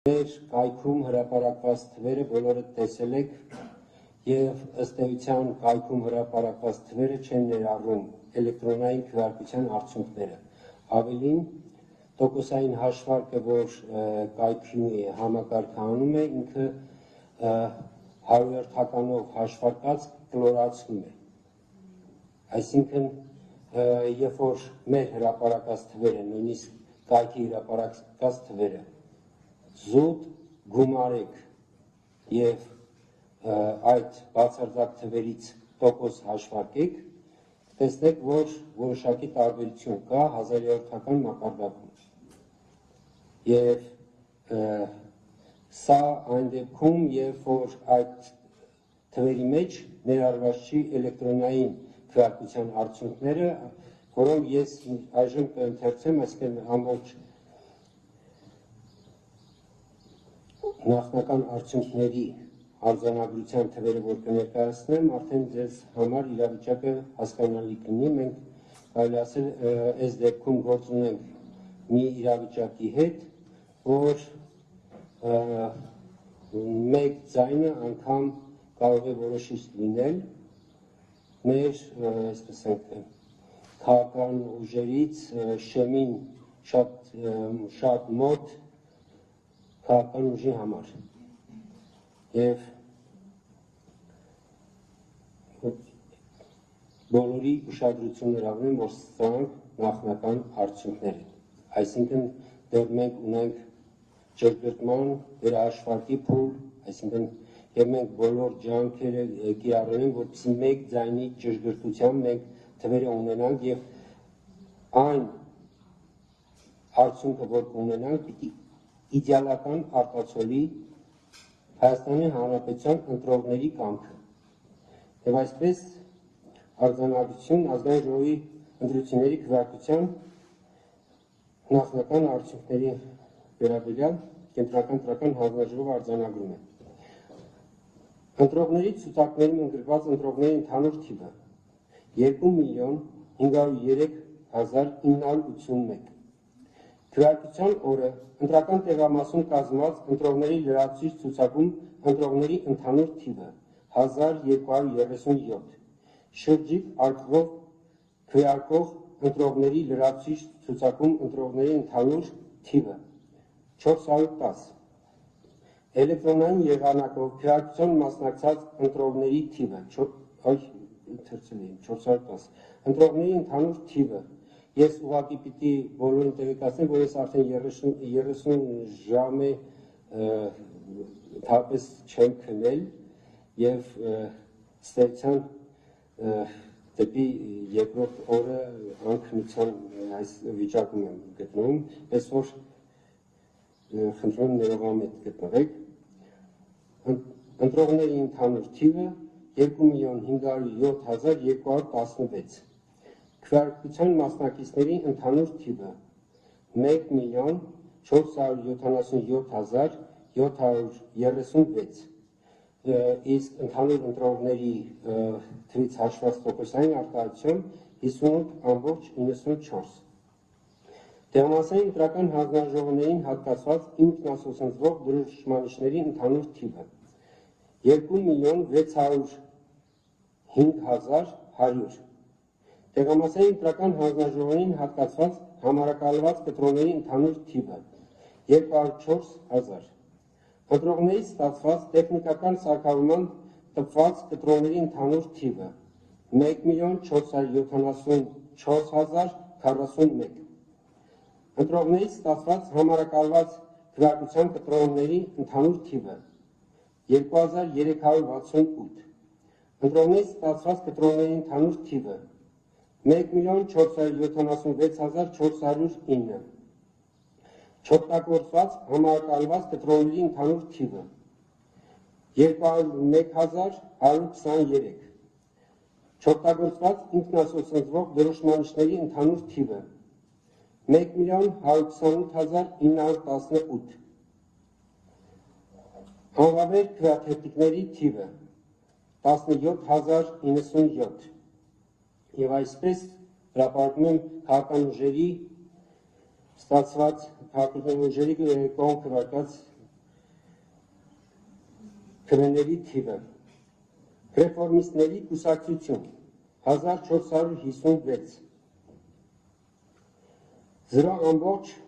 Մեր կայքում հրապարակված թվերը բոլորը տեսել եք եւ ըստ էության կայքում հրապարակված թվերը չեն ներառում էլեկտրոնային քվեարկության արդյունքները։ Ավելին, տոկոսային հաշվարկը, որ կայքի համակարգանում է, ինքը 100-ով հաշվարկած կլորացնում է։ Այսինքն, երբ որ մեր հրապարակած թվերը, նույնիսկ կայքի հրապարակած թվերը զուտ գումարեք եւ այդ բացարձակ թվերից տոկոս հաշվարկեք, տեսնեք, որ որոշակի տարբերություն կա 1300-ական մակարդակում։ Եվ սա այն դեպքում, երբ որ այդ թվերի մեջ ներառված չի էլեկտրոնային քվեարկության արդյունքները, որոնք ես այժմ կընթերցեմ, այսինքն ամբողջ նախնական արդյունքների արձանագրության թվերը, որ կներկայացնեմ, արդեն ձեզ համար իրավիճակը հասկանալի կլինի։ Մենք կարելի ասել այս դեպքում գործ ունենք մի իրավիճակի հետ, որ մեկ ձայնը անգամ կարող է որոշիչ լինել մեր, այսպես ասենք, քաղաքական ուժերից շեմին շատ մոտ քաղաքական ուժի համար։ Եվ բոլորի ուշադրությունն հրավիրեմ, որ սրանք նախնական արդյունքներ են։ Այսինքն դեռ մենք ունենք ճշգրտման վերահաշվարկի փուլ, այսինքն եւ մենք բոլոր ջանքերը կիրառել ենք, որպեսզի մեկ ձայնի ճշգրտությամբ մենք թվերը ունենանք եւ այն արդյունքը, որ կունենանք, պիտի իդեալական արտացոլի Հայաստանի Հանրապետության ընտրողների կամքը։ Եվ այսպես արձանագրություն ազգային ժողովի ընտրությունների քվեարկության նախնական արդյունքների վերաբերյալ կենտրոնական ընտրական հանձնաժողովը արձանագրում է։ Ընտրողների ցուցակներում ընդգրկված ընտրողների ընդհանուր թիվը 2,503,981։ Քվեարկության օրը ընտրական տեղամասում կազմված ընտրողների լրացուցիչ ցուցակում ընտրողների ընդհանուր թիվը 1237, շրջիկ արկղով քվեարկող ընտրողների լրացուցիչ ցուցակում ընտրողների ընդհանուր թիվը 410, էլեկտրոնային եղանակով քվեարկության մասնակցած ընտրողների թիվը 410, ընտրողների ընդհանուր թիվը Ես ուղղակի պիտի բոլորին տեղեկացնեմ, որ ես արդեն 30 ժամ է թապես չեմ քնել եւ ստեղծան դեպի երկրորդ օրը անքնության այս վիճակում եմ գտնվում, այսօր խնդրում ներողամիտ գտնվեք։ Ընտրողների ընդհանուր թիվը 2,507,216 Քվեարկության մասնակիցների ընդհանուր թիվը 1,477,736, իսկ ընդհանուր ընտրողների թվից հաշված տոկոսային արտահայտություն 58,94։ Տեղամասային ընտրական հանձնաժողովներին հատկացված ինքնասոցենցվող դրոշմանիչների ընդհանուր թիվը 2,605,100 Տեղամասային ընտրական հանձնաժողովներին հատկացված համարակալված կտրոնների ընդհանուր թիվը 204,000 Ընտրողներից ստացված տեխնիկական սարքավորման տպված կտրոնների ընդհանուր թիվը 1,474,041 Ընտրողներից ստացված համարակալված քվեարկության կտրոնների ընդհանուր թիվը 2368 Ընտրողներից ստացված կտրոնների ընդհանուր թիվը 1,476,409 Չօգտագործված համարակալված կտրոնների ընդհանուր թիվը 201,123 Չօգտագործված ինքնասոցենցվող դրոշմանիչների ընդհանուր թիվը 1,128,918 Անվավեր քվեաթերթիկների թիվը 17,097 Եվ այսպես հրապարակում եմ քաղաքական ուժերի կողմ քվեարկած քվեների թիվը։ Ռեֆորմիստների կուսակցություն 1456 0.0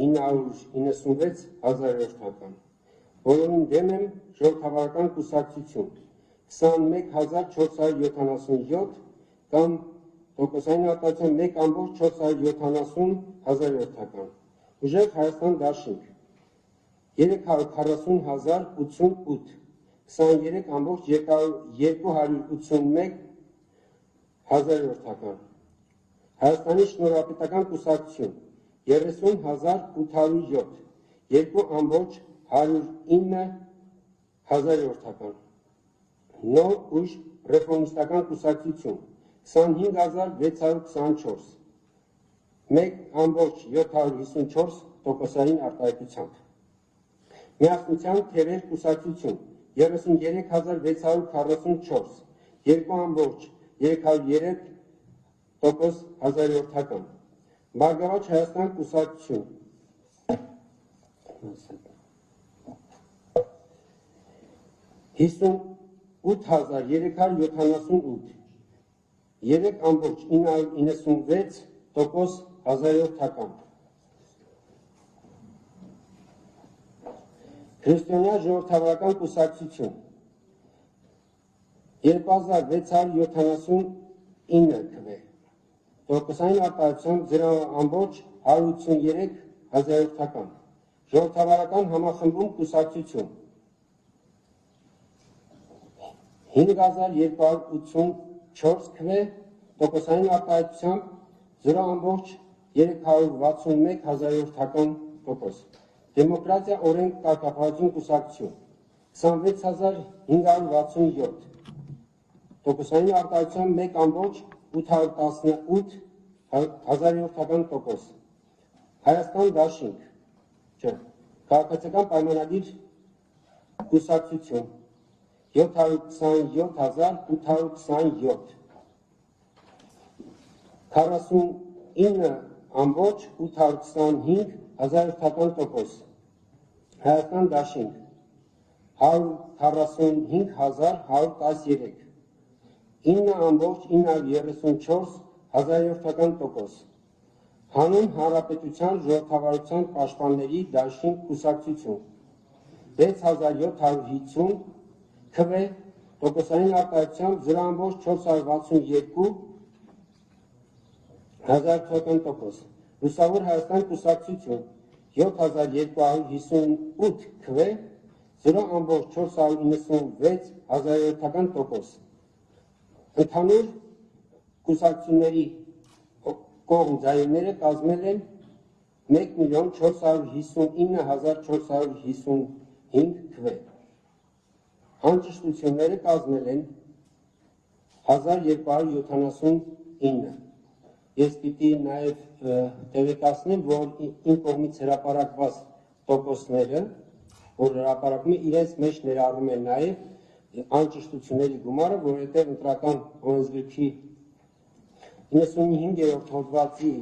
996 հազարորդական, որոնց դեմ եմ ժողովրդավարական կուսակցություն 21477 կամ տոկոսային արտադրության 1.470 հազարորդական, ուժեղ Հայաստան դաշինք 340,088, 23.281 հազարորդական, Հայաստանի շնորհապետական կուսակցություն 30,807, 2.109 հազարորդական, նոր ուժ ռեֆորմիստական կուսակցություն 25,624, 1.754 տոկոսային արտահայտությամբ, միասնության թևեր կուսակցություն 33,644, 2.303 տոկոս հազարորդական, Բարգավաճ Հայաստան կուսակցություն 58,378, 3.996 տոկոս հազարորդական, Քրիստոնյա ժողովրդավարական կուսակցություն 2679 քվե, տոկոսային արտահայտությամբ 0.183 հազարորդական, ժողովրդավարական համախմբում կուսակցություն 5284 քվե, տոկոսային արտահայտությամբ 0.361 հազարորդական տոկոս, Դեմոկրատիա օրենք կարգապահություն կուսակցություն 26567, տոկոսային արտահայտությամբ 1.818 հազարորդական տոկոս, Հայաստան դաշինք, քաղաքացիական պայմանագիր կուսակցություն 727,827, 49.825 հազարորդական տոկոս, Հայաստան դաշինք 145,113, 9.934 հազարորդական տոկոս, Հանուն Հանրապետության ժողովրդավարության պաշտպանների դաշինք կուսակցություն 6750 քվե, տոկոսային արտահայտությամբ 0.462 հազարորդական տոկոս, Լուսավոր Հայաստան կուսակցություն 7258 քվե, 0.496 հազարորդական տոկոս, ընդհանուր կուսակցությունների կողմ ձայները կազմել են 1,459,455 քվե, անճշտությունները կազմել են 1279, Ես պիտի նաև տեղեկացնեմ, որ իմ կողմից հրապարակված տոկոսները, որ հրապարակում է, իրենց մեջ ներառում է նաև անճշտությունների գումարը, որովհետև ընտրական օրենսգրքի 95-րդ հոդվածի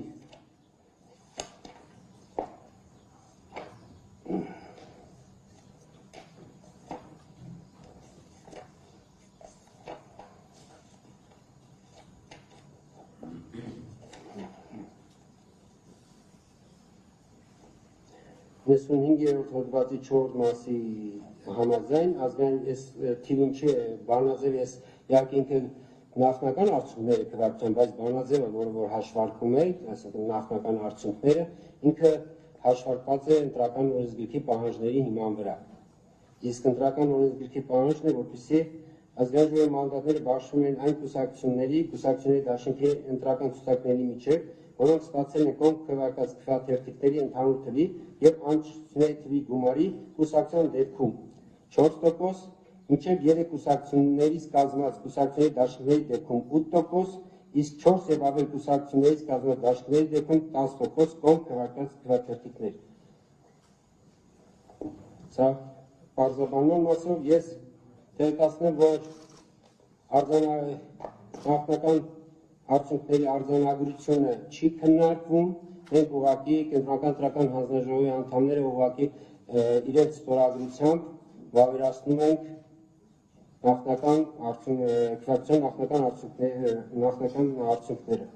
հոդվածի 4 մասի համաձայն ազգային ես թիվին չի բանաձև ես իհարկե ինքը նախնական արդյունքները քվեարկության, բայց բանաձևը, որը որ հաշվարկում է, այսինքն նախնական արդյունքները, ինքը հաշվարկված է ընտրական օրենսգրքի պահանջների հիման վրա։ Իսկ ընտրական օրենսգրքի պահանջն է, որպեսզի ազգային ժողովի մանդատները բաշխվում են այն կուսակցությունների դաշինքի ընտրական ցուցակների միջև, որոնք ստացել են կողմ քվեարկած քվեաթերթիկների ընդհանուր թվի եւ անճշտությունների թվի գումարի կուսակցության դեպքում 4%, մինչև 3 կուսակցություններից կազմված կուսակցությունների դաշինքների դեպքում 8%, իսկ 4 եւ ավել կուսակցություններից կազմված դաշինքների դեպքում 10% կողմ քվեարկած քվեաթերթիկներ։ Սա բարձրաբանման մասով ես տեղեկացնեմ, որ նախնական արդյունքների արձանագրությունը չի քննարկվում, մենք ուղղակի Կենտրոնական ընտրական հանձնաժողովի անդամները ուղղակի իրենց ստորագրությամբ վավերացնում ենք նախնական արդյունքները։